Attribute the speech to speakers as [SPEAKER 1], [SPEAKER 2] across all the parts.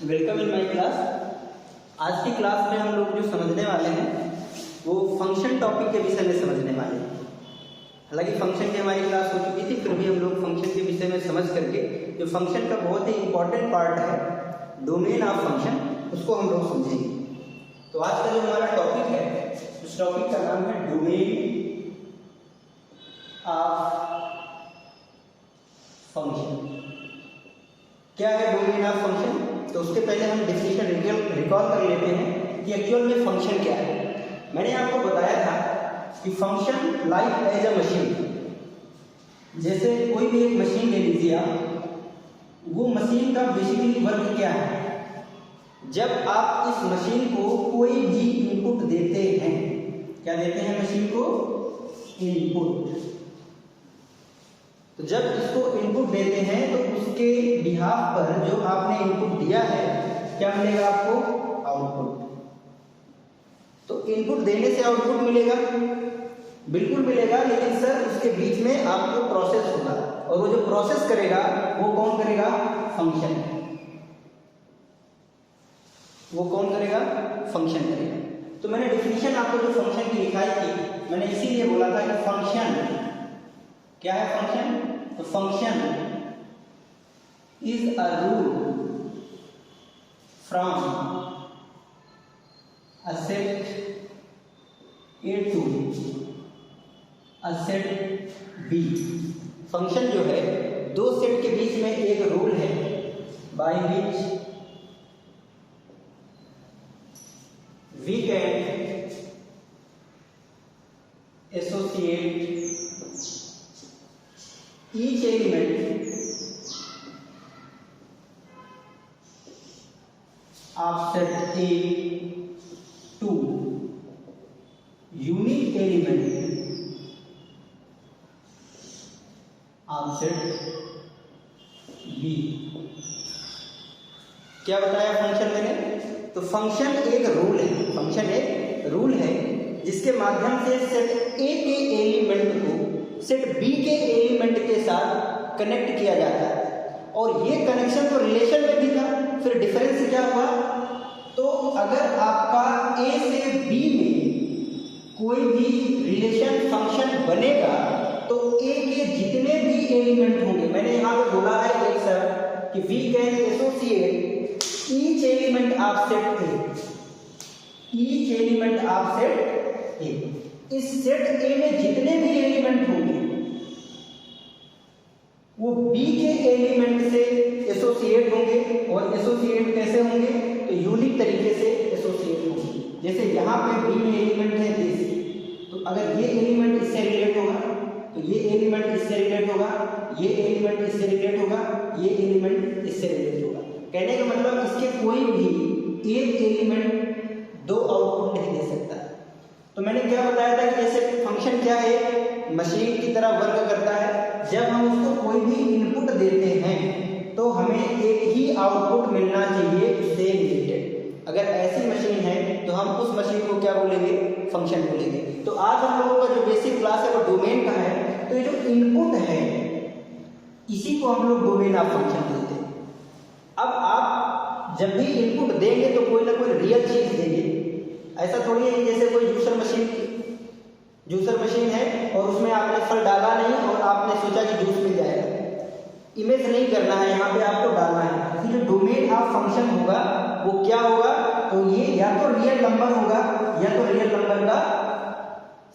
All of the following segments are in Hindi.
[SPEAKER 1] Welcome in my class. आज की क्लास में हम लोग जो समझने वाले हैं वो फंक्शन टॉपिक के विषय में समझने वाले हैं। हालांकि फंक्शन की हमारी क्लास हो चुकी थी, फिर भी हम लोग फंक्शन के विषय में समझ करके जो फंक्शन का बहुत ही इंपॉर्टेंट पार्ट है डोमेन ऑफ फंक्शन, उसको हम लोग समझेंगे। तो आज का जो हमारा टॉपिक है, उस टॉपिक का नाम है डोमेन ऑफ फंक्शन। क्या है डोमेन ऑफ फंक्शन? तो उसके पहले हम डेफिनेशन रिकॉल कर लेते हैं कि एक्चुअल में फंक्शन क्या है। मैंने आपको बताया था कि function like as a machine, जैसे कोई भी एक मशीन ले लीजिए आप, वो मशीन का बेसिकली वर्क क्या है। जब आप इस मशीन को कोई भी इनपुट देते हैं, क्या देते हैं मशीन को? इनपुट। तो जब इसको इनपुट देते हैं तो उसके बिहाफ पर जो आपने इनपुट दिया है, क्या मिलेगा आपको? आउटपुट। तो इनपुट देने से आउटपुट मिलेगा, बिल्कुल मिलेगा, लेकिन सर उसके बीच में आपको प्रोसेस होगा, और वो जो प्रोसेस करेगा वो कौन करेगा? फंक्शन। वो कौन करेगा? फंक्शन करेगा। तो मैंने डिफिनीशन आपको जो फंक्शन की लिखाई थी, मैंने इसीलिए बोला था कि फंक्शन क्या है? फंक्शन। तो function is a rule from a set A to a set B. Function जो है दो सेट के बीच में एक रूल है by which we can associate each element of set A to unique element of set B। क्या बताया फंक्शन मैंने? तो फंक्शन एक रूल है, फंक्शन एक रूल है जिसके माध्यम से सेट A के एलिमेंट को सेट बी के एलिमेंट के साथ कनेक्ट किया जाता है। और ये कनेक्शन तो रिलेशन में भी था, फिर डिफरेंस क्या हुआ? तो अगर आपका ए से बी में कोई भी रिलेशन फंक्शन बनेगा तो ए के जितने भी एलिमेंट होंगे, मैंने यहां पे बोला है एक सर कि we can associate each element of set A, each element of set A. इस सेट ए में जितने भी एलिमेंट होंगे वो बी के एलिमेंट से एसोसिएट होंगे, और एसोसिएट कैसे होंगे? तो यूनिक तरीके से एसोसिएट होंगे। जैसे यहाँ पे बी में एलिमेंट है दिस, तो अगर ये एलिमेंट इससे रिलेट होगा तो ये एलिमेंट इससे रिलेट होगा, ये एलिमेंट इससे रिलेट होगा, ये एलिमेंट इससे रिलेट होगा। कहने का मतलब इसके कोई भी एक एलिमेंट दो आउटपुट नहीं दे सकता। तो मैंने क्या बताया था कि जैसे फंक्शन क्या है? मशीन की तरह वर्क करता है। जब हम उसको कोई भी इनपुट देते हैं तो हमें एक ही आउटपुट मिलना चाहिए उससे रिलेटेड। अगर ऐसी मशीन है तो हम उस मशीन को क्या बोलेंगे? फंक्शन बोलेंगे। तो आज हम लोगों का जो बेसिक क्लास है वो डोमेन का है। तो ये जो इनपुट है इसी को हम लोग डोमेन ऑफ फंक्शन बोलते हैं। अब आप जब भी इनपुट देंगे तो कोई ना कोई रियल चीज देंगे। ऐसा थोड़ी है जैसे कोई जूसर मशीन है और उसमें आपने फल डाला नहीं और आपने सोचा कि जूस मिल जाएगा। इमेज नहीं करना है, यहाँ पे आपको डालना है। तो जो डोमेन ऑफ फंक्शन होगा वो क्या होगा? तो ये या तो रियल नंबर होगा या तो रियल नंबर का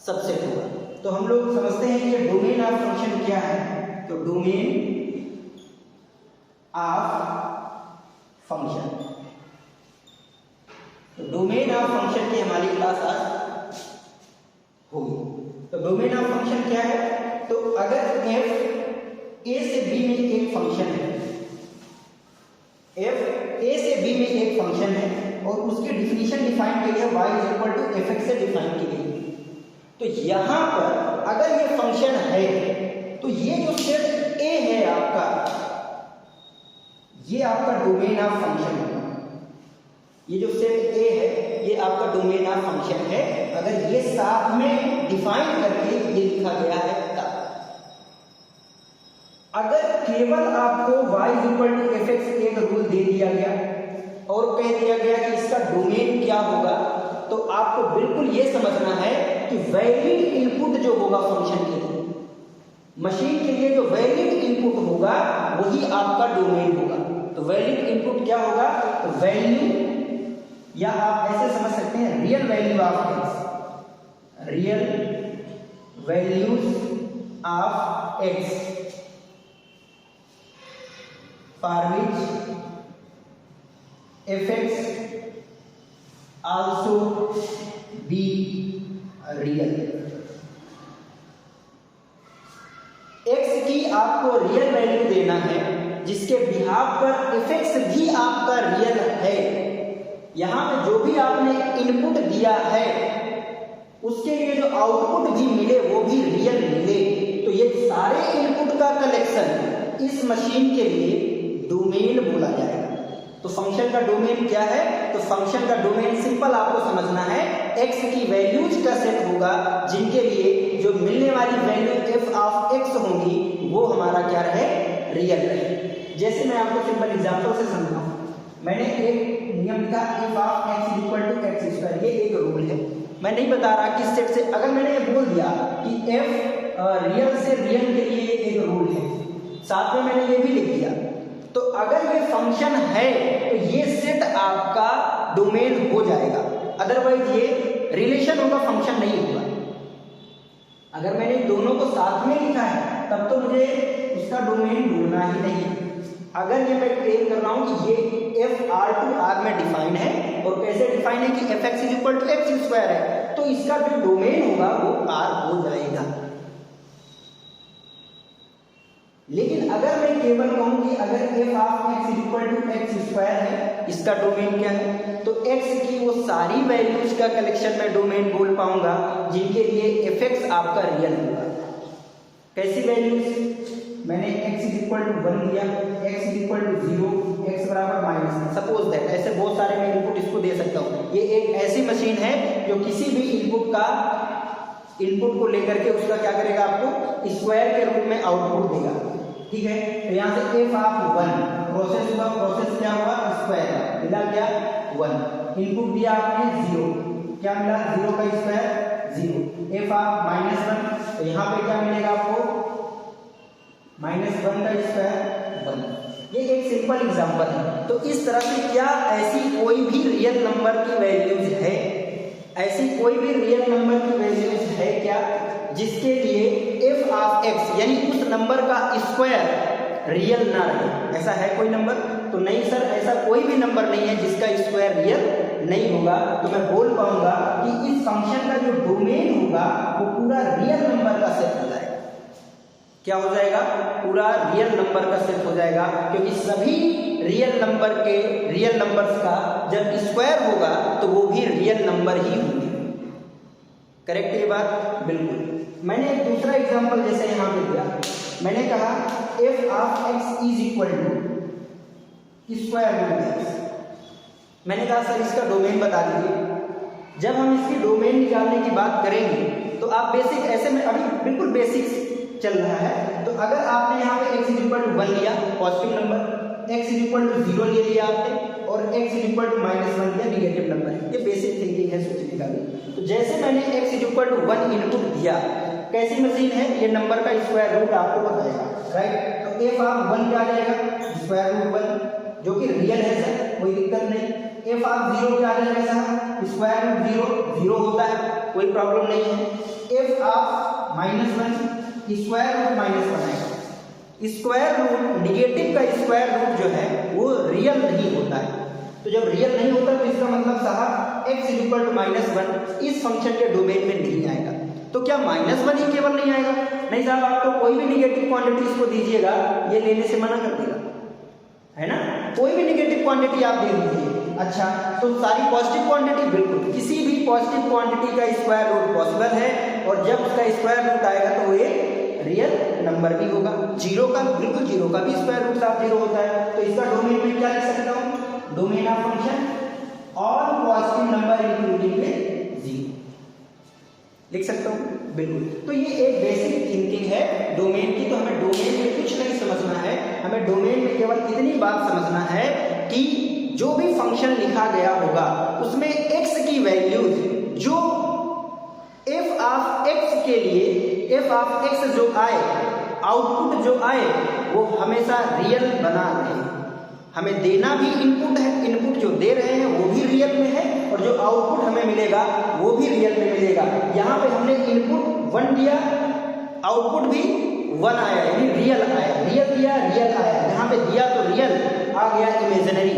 [SPEAKER 1] सबसेट होगा। तो हम लोग समझते हैं कि डोमेन ऑफ फंक्शन क्या है। तो डोमेन ऑफ फंक्शन, तो डोमेन ऑफ फंक्शन की हमारी क्लास आज होगी। तो डोमेन ऑफ फंक्शन क्या है? तो अगर f a से b में एक फंक्शन है, f a से b में एक फंक्शन है और उसकी डिफिनीशन डिफाइन की है y = fx से डिफाइन की गई। तो यहां पर अगर ये फंक्शन है तो ये जो सेट a है आपका, ये आपका डोमेन ऑफ फंक्शन है। ये जो सेट A है ये आपका डोमेन ऑफ फंक्शन है अगर ये साथ में डिफाइन करके ये लिखा गया है तब। अगर केवल आपको y = fx एक रूल दे दिया गया और कह दिया गया कि इसका डोमेन क्या होगा, तो आपको बिल्कुल ये समझना है कि वैलिड इनपुट जो होगा फंक्शन के लिए, मशीन के लिए जो वैलिड इनपुट होगा वही आपका डोमेन होगा। तो वैलिड इनपुट क्या होगा, तो वैल्यू, या आप ऐसे समझ सकते हैं real value of x, real values of x for which fx also be real। x की आपको रियल वैल्यू देना है जिसके बिहाफ पर fx भी आपका रियल है। यहां पे जो भी आपने इनपुट दिया है उसके लिए जो आउटपुट भी मिले वो भी रियल मिले, तो ये सारे इनपुट का कलेक्शन इस मशीन के लिए डोमेन बोला जाएगा। तो फंक्शन का डोमेन क्या है, तो फंक्शन का डोमेन सिंपल आपको समझना है, x की वैल्यूज का सेट होगा जिनके लिए जो मिलने वाली वैल्यू f ऑफ x होगी वो हमारा क्या रहे, रियल रहे। जैसे मैं आपको सिंपल एग्जांपल से समझाऊं, मैंने एक नियम लिखा f of x equal to x square, ये एक रूल है। मैं नहीं बता रहा किस सेट से, अगर मैंने ये बोल दिया कि f रियल से रियल के लिए एक रूल है, साथ में मैंने ये भी लिख दिया, तो अगर ये फंक्शन है तो ये सेट आपका डोमेन हो जाएगा, अदरवाइज ये रिलेशन होगा, फंक्शन नहीं होगा। अगर मैंने दोनों को साथ में लिखा है तब तो मुझे उसका डोमेन ढूंढना ही नहीं। अगर ये मैं क्लेम कर रहा हूं कि ये f R में डिफाइन है, और कैसे डिफाइन है कि fx equal to x square है, तो इसका जो डोमेन होगा वो R हो जाएगा। लेकिन अगर मैं केवल कहूं कि अगर f of x equal to x square है, इसका डोमेन क्या है, तो x की वो सारी वैल्यूज का कलेक्शन में डोमेन बोल पाऊंगा जिनके लिए fx आपका रियल होगा। कैसी वैल्यूज, मैंने x इक्वल टू 1 दिया, x इक्वल टू 0, x बराबर माइनस, सपोज दैट, ऐसे बहुत सारे मैं इनपुट इसको दे सकता हूँ। ये एक ऐसी मशीन है जो किसी भी इनपुट को लेकर के उसका क्या करेगा, आपको स्क्वायर के रूप में आउटपुट देगा, ठीक है। तो यहाँ से f ऑफ 1 प्रोसेस हुआ, प्रोसेस क्या हुआ, स्क्वायर मिला, क्या 1, इनपुट दिया आपने 0, क्या मिला 0 का स्क्वायर 0, f ऑफ -1, तो यहाँ पे क्या मिलेगा आपको -1 का स्क्वायर 1। ये एक सिंपल एग्जांपल है। तो इस तरह से क्या ऐसी कोई भी रियल नंबर की वैल्यूज है, ऐसी कोई भी रियल नंबर की वैल्यूज है क्या जिसके लिए f ऑफ x यानी उस नंबर का स्क्वायर रियल ना रहे, ऐसा है कोई नंबर? तो नहीं सर, ऐसा कोई भी नंबर नहीं है जिसका स्क्वायर रियल नहीं होगा। तो मैं बोल पाऊंगा कि इस फंक्शन का जो डोमेन होगा वो पूरा रियल नंबर का सेट हो जाएगा। क्या हो जाएगा? पूरा रियल नंबर का सेट हो जाएगा, क्योंकि सभी रियल नंबर के रियल नंबर्स का जब स्क्वायर होगा तो वो भी रियल नंबर ही होंगे। करेक्ट ये बात? बिल्कुल। मैंने एक दूसरा एग्जांपल जैसे यहाँ पे दिया, मैंने कहा f of x is equal to square root x। मैंने कहा सर इसका डोमेन बता दीजिए। जब हम इसकी डोमेन निकालने की बात करेंगे तो आप बेसिक ऐसे में अभी बिल्कुल बेसिक्स चल रहा है। तो अगर आपने यहाँ पे x इज इक्वल टू 1 लिया positive number, x is equal to 0 ले लिया आपने, और x इज इक्वल टू -1 लिया नेगेटिव नंबर। ये बेसिक थिंकिंग है सोचने का भी। तो जैसे मैंने x is equal to 1 input दिया, कैसी मशीन है ये, नंबर का स्क्वायर रूट आपको बताएगा, राइट। तो f ऑफ 1 क्या आ जाएगा? स्क्वायर रूट 1, जो कि रियल है सर, कोई दिक्कत नहीं। f ऑफ 0 क्या आ जाएगा सर? स्क्वायर रूट 0 होता है, कोई प्रॉब्लम नहीं है। f ऑफ -1 स्क्वायर रूट -1 आएगा। स्क्वायर रूट, निगेटिव का स्क्वायर रूट जो है वो रियल नहीं होता है। तो जब रियल नहीं होता तो इसका मतलब साहब x इज इक्वल टू -1 इस फंक्शन के डोमेन में नहीं आएगा। तो क्या -1 ही केवल नहीं आएगा? नहीं साहब, आप तो कोई भी निगेटिव क्वांटिटी इसको दीजिएगा ये लेने से मना कर देगा, है ना। कोई भी निगेटिव क्वांटिटी आप दे दीजिए। अच्छा, तो सारी पॉजिटिव क्वांटिटी, बिल्कुल किसी भी पॉजिटिव क्वांटिटी का स्क्वायर रूट पॉसिबल है, और जब उसका स्क्वायर रूट आएगा तो वो एक रियल नंबर भी होगा। 0 का, बिल्कुल 0 का भी स्क्वायर रूट साफ 0 होता है। तो इसका डोमेन में क्या लिख सकता हूँ? Domain of function all positive number including में 0 लिख सकता हूँ, बिल्कुल। तो ये एक बेसिक थिंकिंग है डोमेन की। तो हमें डोमेन में कुछ नहीं समझना है, हमें डोमेन में केवल इतनी बात समझना है कि जो भी फंक्शन लिखा गया होगा उसमें x की वैल्यूज जो f ऑफ x के लिए f ऑफ x जो आए, आउटपुट जो आए वो हमेशा रियल बना रहे। हमें देना भी इनपुट है, इनपुट जो दे रहे हैं वो भी रियल में है और जो आउटपुट हमें मिलेगा वो भी रियल में मिलेगा। यहाँ पे हमने इनपुट 1 दिया, आउटपुट भी 1 आया, यानी रियल आया, रियल दिया रियल आया। यहाँ पे दिया तो रियल आ गया, इमेजिनरी,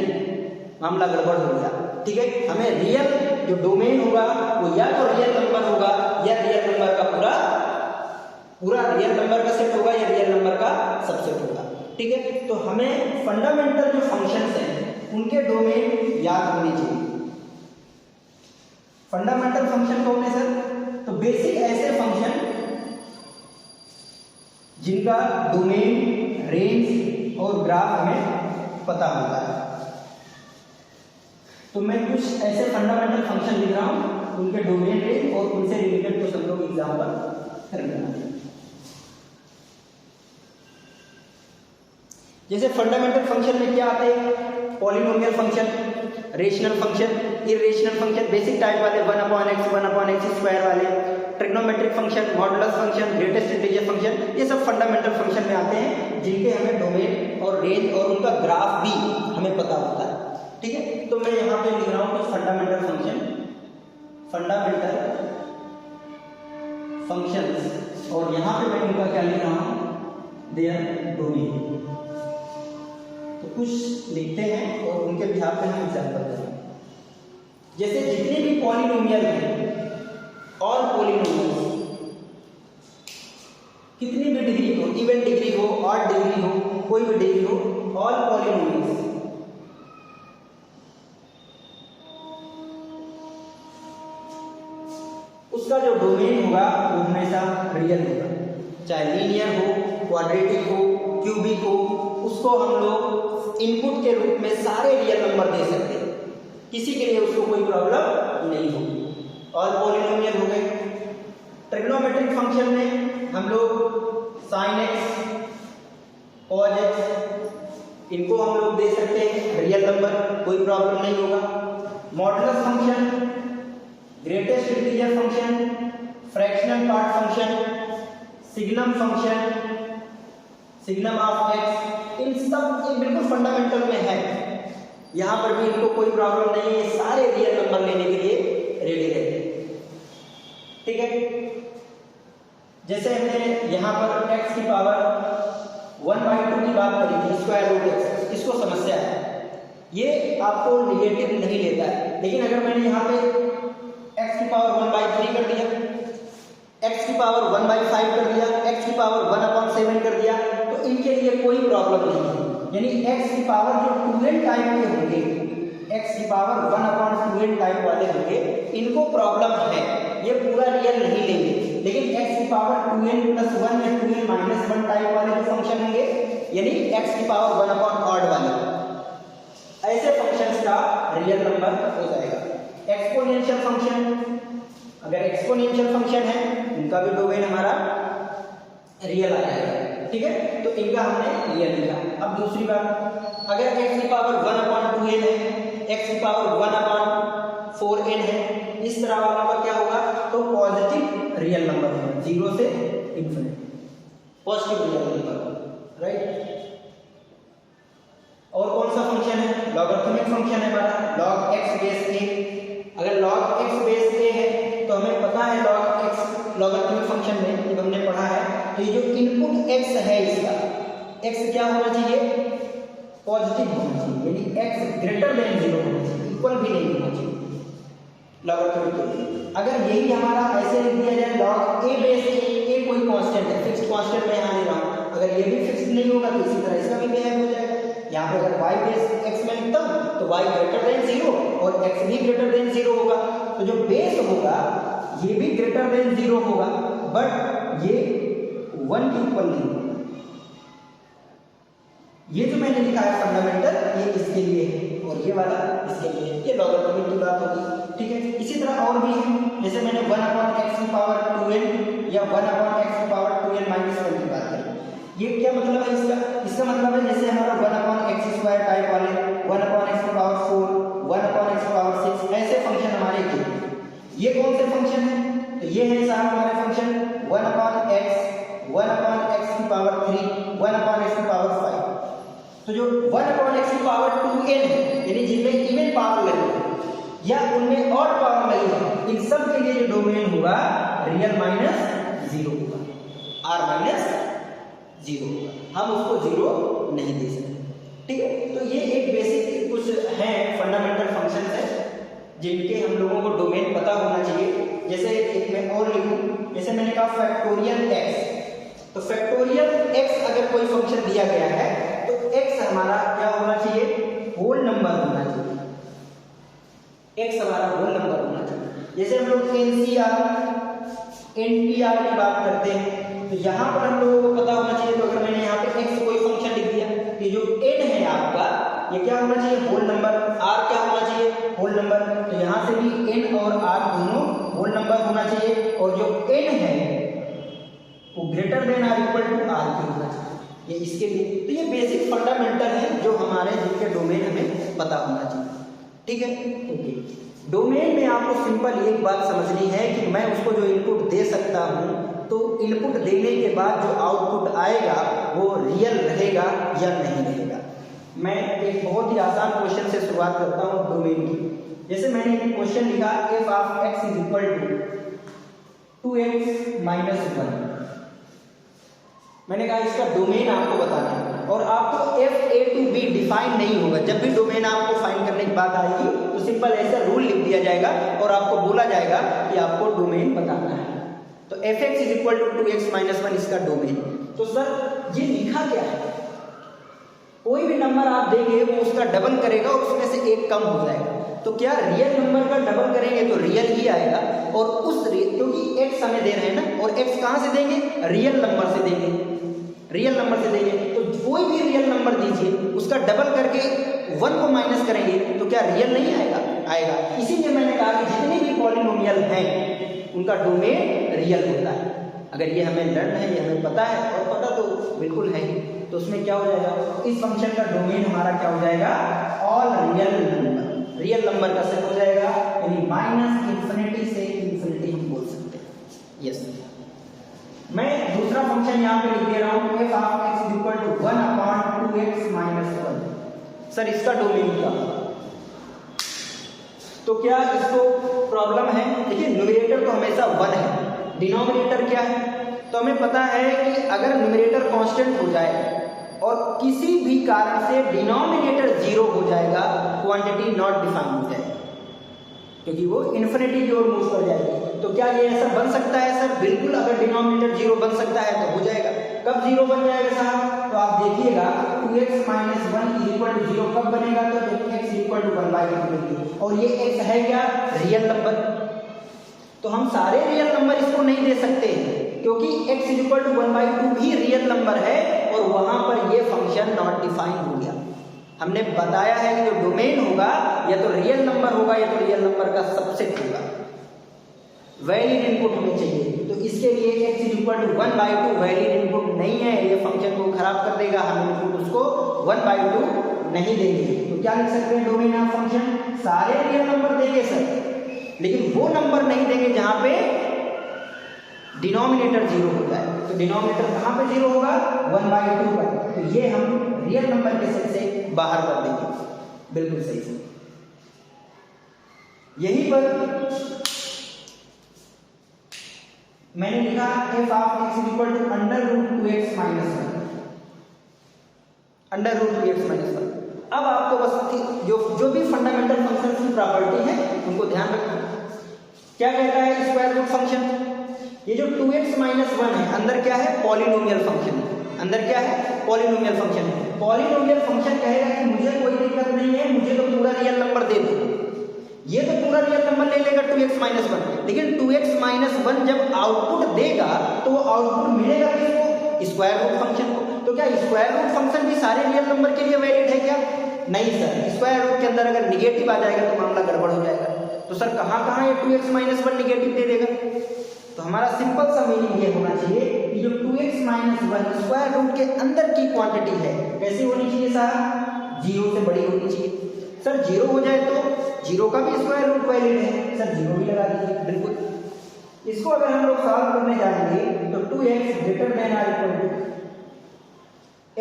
[SPEAKER 1] मामला गड़बड़ हो गया। ठीक है, हमें रियल जो डोमेन होगा वो या तो रियल नंबर होगा या रियल नंबर का पूरा रियल नंबर का सेट होगा या रियल नंबर का सबसेट होगा। ठीक है, तो हमें फंडामेंटल जो फंक्शंस हैं उनके डोमेन याद होने चाहिए। फंडामेंटल फंक्शन कौन है सर? तो बेसिक ऐसे फंक्शन जिनका डोमेन, रेंज और ग्राफ हमें पता होता है। तो मैं कुछ ऐसे फंडामेंटल फंक्शन लिख रहा हूं, उनके डोमेन, रेंज और उनसे रिलेटेड कुछ हम लोग एग्जांपल करेंगे। जैसे फंडामेंटल फंक्शन में क्या आते हैं? Polynomial function, rational function, irrational function, basic type वाले 1/x 1/x स्क्वायर वाले, trigonometric function, modulus function, greatest integer function, ये सब फंडामेंटल फंक्शन में आते हैं जिनके हमें डोमेन और रेंज और उनका ग्राफ भी हमें पता होता है। ठीक है, तो मैं यहाँ पे लिख रहा हूँ कुछ फंडामेंटल फंक्शंस और यहाँ पे मैं उनका क्या लिख रहा हूँ? There domain. तो कुछ लिखते हैं और उनके बिहाफ पे हम एग्जाम्पल करेंगे। जैसे जितने भी पॉलिनोमियल हैं, ऑल पॉलिनोमियल, कितनी भी डिग्री हो, इवन डिग्री हो, ऑड डिग्री हो, कोई भी डिग्री हो, ऑल पॉलिनोमियल्स उसका जो डोमेन होगा वो हमेशा रियल होगा। चाहे लीनियर हो, क्वाड्रेटिक हो, क्यूबिक हो, उसको हम लोग इनपुट के रूप में सारे रियल नंबर दे सकते हैं, किसी के लिए उसको कोई प्रॉब्लम नहीं होगी। ऑल पॉलिनोमियल हो गए। ट्रिग्नोमेट्रिक फंक्शन में हम लोग साइन एक्स, कॉज एक्स, इनको हम लोग दे सकते हैं रियल नंबर, कोई प्रॉब्लम नहीं होगा। Modulus function, greatest integer function, fractional part function, signum function, signum of X, इन सब ये बिल्कुल फंडामेंटल में है। यहाँ पर भी इनको कोई प्रॉब्लम नहीं है, सारे रियल नंबर लेने के लिए रेडी रहते हैं। ठीक है, जैसे हमने यहाँ पर x की पावर 1/2 की बात करी थी, स्क्वायर रूट x, इसको समस्या है, ये आपको निगेटिव नहीं लेता है। लेकिन अगर मैंने यहाँ पे x की पावर 1/3 कर दिया, x की पावर 1/5 कर दिया, x की पावर 1/7 कर दिया, तो इनके लिए कोई प्रॉब्लम नहीं है। यानी x की पावर जो 2n टाइप के होंगे, x की पावर 1/2n टाइप वाले होंगे, इनको प्रॉब्लम है, ये पूरा रियल नहीं लेंगे। लेकिन x की पावर 2n + 1 या 2n - 1 टाइप वाले जो फंक्शन होंगे, यानी x की पावर 1/odd वाले, ऐसे फंक्शंस का रियल नंबर हो जाएगा। एक्सपोनेंशियल फंक्शन, अगर एक्सपोनेंशियल फंक्शन है इनका भी डोमेन हमारा रियल आ जाएगा। ठीक है, तो इनका हमने रियल लिखा। अब दूसरी बात, अगर x की पावर 1/2n है, x की पावर 1/4n है, इस तरह वाला का क्या होगा? तो पॉजिटिव रियल नंबर है, 0 से infinity, positive real number, right. और कौन सा फंक्शन है? लॉगरिथमिक फंक्शन है हमारा, log x बेस a। अगर log x बेस a है तो हमें पता है log x लॉगरिथमिक फंक्शन में जब हमने पढ़ा है, तो ये जो इनपुट x है, इसका x क्या होना चाहिए? पॉजिटिव होना चाहिए, यानी x ग्रेटर देन 0 होना चाहिए, इक्वल भी नहीं होना चाहिए लॉगरिथमिक के लिए। अगर यही हमारा ऐसे लिख दिया जाए log a बेस a कोई कांस्टेंट है, फिक्स्ड कांस्टेंट मैं यहाँ ले रहा हूँ, अगर ये भी फिक्स्ड नहीं होगा तो इसी तरह इसका भी बिहेव हो जाएगा। यहाँ पे अगर y बेस x में लिखता हूँ तो y ग्रेटर देन 0 और x भी ग्रेटर देन 0 होगा, तो जो बेस होगा ये भी ग्रेटर देन 0 होगा, बट ये 1 के इक्वल नहीं होगा। ये जो मैंने लिखा है फंडामेंटल, ये इसके लिए है और ये वाला इसके लिए है, ये लॉगरिथमिक की बात होगी। ठीक है, इसी तरह और भी है, जैसे मैंने 1/x की पावर 2n या 1/x की पावर 2n - 1 की बात करी। ये क्या मतलब है इसका? इसका मतलब है जैसे हमारा 1/x² टाइप वाले 1/x की पावर ये कौन से फंक्शन है? तो ये है साहब हमारे फंक्शन 1/x की पावर 3, 1/x की पावर 5। तो जो 1/x की पावर 2n है, यानी जिनमें इवन पावर लगी है या उनमें ऑड पावर लगी है, इन सब के लिए जो डोमेन होगा रियल माइनस 0 होगा, r माइनस 0 होगा। हम उसको 0 नहीं दे सकते। ठीक है, तो ये एक बेसिक कुछ है फंडामेंटल फंक्शन है जिनके हम लोगों को डोमेन पता होना चाहिए। जैसे एक मैं और लिखूं, जैसे मैंने कहा फैक्टोरियल x, तो फैक्टोरियल x अगर कोई फंक्शन दिया गया है तो x हमारा क्या होना चाहिए? होल नंबर होना चाहिए। x हमारा होल नंबर होना चाहिए। जैसे हम लोग NCR NTR की बात करते हैं तो यहाँ पर हम लोगों को पता होना चाहिए। तो अगर मैंने यहाँ पे x कोई फंक्शन लिख दिया, ये जो n है आपका, ये क्या होना चाहिए? Whole number. r क्या होना चाहिए? Whole number. तो यहाँ से भी n और r दोनों होल नंबर होना चाहिए, और जो n है वो greater than or equal to r की होना चाहिए। ये इसके लिए तो ये बेसिक फंडामेंटल है जो हमारे जिनके डोमेन हमें पता होना चाहिए। ठीक है, ओके। डोमेन में आपको सिंपल एक बात समझनी है कि मैं उसको जो इनपुट दे सकता हूँ, तो इनपुट देने के बाद जो आउटपुट आएगा वो रियल रहेगा या नहीं रहेगा। मैं एक बहुत ही आसान क्वेश्चन से शुरुआत करता हूँ डोमेन की। जैसे मैंने एक क्वेश्चन लिखा f of x is equal to 2x minus 1। मैंने कहा इसका डोमेन आपको बताना है और आपको f a to b define नहीं होगा। जब भी डोमेन आपको फाइंड करने की बात आएगी तो सिंपल ऐसा रूल लिख दिया जाएगा और आपको बोला जाएगा कि आपको डोमेन बताना है। तो fx is equal to 2x minus 1 इसका डोमेन। तो सर ये लिखा क्या है? कोई भी नंबर आप देंगे वो उसका डबल करेगा और उसमें से एक कम हो जाएगा। तो क्या रियल नंबर का डबल करेंगे तो रियल ही आएगा, और उस क्योंकि x हमें दे रहे हैं ना, और x कहाँ से देंगे? रियल नंबर से देंगे, रियल नंबर से देंगे। तो कोई भी रियल नंबर दीजिए, उसका डबल करके 1 को माइनस करेंगे तो क्या रियल नहीं आएगा? आएगा। इसीलिए मैंने कहा कि जितने भी पॉलिनोमियल हैं उनका डोमेन रियल होता है। अगर ये हमें लर्न है, ये हमें पता है, और पता तो बिल्कुल है ही, तो उसमें क्या हो जाएगा? इस फंक्शन का डोमेन हमारा क्या हो जाएगा? All real number. Real number का सेट हो जाएगा, यानी माइनस इन्फिनिटी से इन्फिनिटी हम बोल सकते हैं। यस, मैं दूसरा फंक्शन यहाँ पे लिख दे रहा हूँ f of x is equal to 1/2x minus 1। Sir इसका डोमेन क्या? तो क्या इसको प्रॉब्लम है? देखिए न्यूमरेटर तो हमेशा 1 है, डिनोमिनेटर क्या है? तो हमें पता है कि अगर न्यूमरेटर कांस्टेंट हो जाए और किसी भी कारण से डिनोमिनेटर 0 हो जाएगा, क्वांटिटी नॉट डिफाइन हो जाएगी, क्योंकि वो इन्फिनिटी की ओर मूव कर जाएगी। तो क्या ये ऐसा बन सकता है? सर बिल्कुल, अगर डिनोमिनेटर 0 बन सकता है तो हो जाएगा। कब 0 बन जाएगा साहब? तो आप देखिएगा 2x minus 1 is equal to 0 कब बनेगा? तो जब x इक्वल टू 1/2, और ये x है क्या? Real number. तो हम सारे रियल नंबर इसको नहीं दे सकते क्योंकि x इज इक्वल टू 1/2 भी रियल नंबर है, और वहां पर ये फंक्शन नॉट डिफाइन हो गया। हमने बताया है कि जो डोमेन होगा या तो रियल नंबर होगा या तो रियल नंबर का सबसेट होगा। वैलिड इनपुट हमें चाहिए, तो इसके लिए x is equal to 1/2 valid input नहीं है, ये फंक्शन को खराब कर देगा। हम इनपुट उसको 1/2 नहीं देंगे। तो क्या लिख सकते हैं डोमेन ऑफ फंक्शन? सारे रियल नंबर देंगे सर, लेकिन वो नंबर नहीं देंगे जहां पे डिनोमिनेटर 0 होता है। तो डिनोमिनेटर कहां पे 0 होगा? 1/2 पर। तो ये हम रियल नंबर के सेट से बाहर कर देंगे। बिल्कुल सही से यहीं पर मैंने लिखा f of x is equal to √2x minus 1, √2x minus 1। अब आपको बस जो भी फंडामेंटल फंक्शन की प्रॉपर्टी है उनको ध्यान रखना। क्या कहता है स्क्वायर रूट फंक्शन? ये जो 2x माइनस 1 है, अंदर क्या है? पॉलिनोमियल फंक्शन है। अंदर क्या है? पॉलिनोमियल फंक्शन है। पॉलिनोमियल फंक्शन कहेगा कि मुझे कोई दिक्कत नहीं है, मुझे तो पूरा रियल नंबर दे दो। ये तो पूरा रियल नंबर ले लेगा 2x माइनस 1, लेकिन 2x माइनस 1 जब आउटपुट देगा तो वो आउटपुट मिलेगा किसको? स्क्वायर रूट फंक्शन को। तो क्या स्क्वायर रूट फंक्शन भी सारे रियल नंबर के लिए वैलिड है क्या? नहीं सर, स्क्वायर रूट के अंदर अगर निगेटिव आ जाएगा तो मामला गड़बड़ हो जाएगा। तो सर कहाँ कहाँ ये 2x माइनस 1 निगेटिव दे देगा? तो हमारा सिंपल सा मीनिंग ये होना चाहिए कि जो 2x माइनस 1 स्क्वायर रूट के अंदर की क्वांटिटी है कैसी होनी चाहिए साहब? 0 से बड़ी होनी चाहिए। सर 0 हो जाए तो 0 का भी स्क्वायर रूट वैलिड है, सर 0 भी लगा दीजिए। बिल्कुल इसको अगर हम लोग सॉल्व करने जाएंगे तो 2x greater than or equal to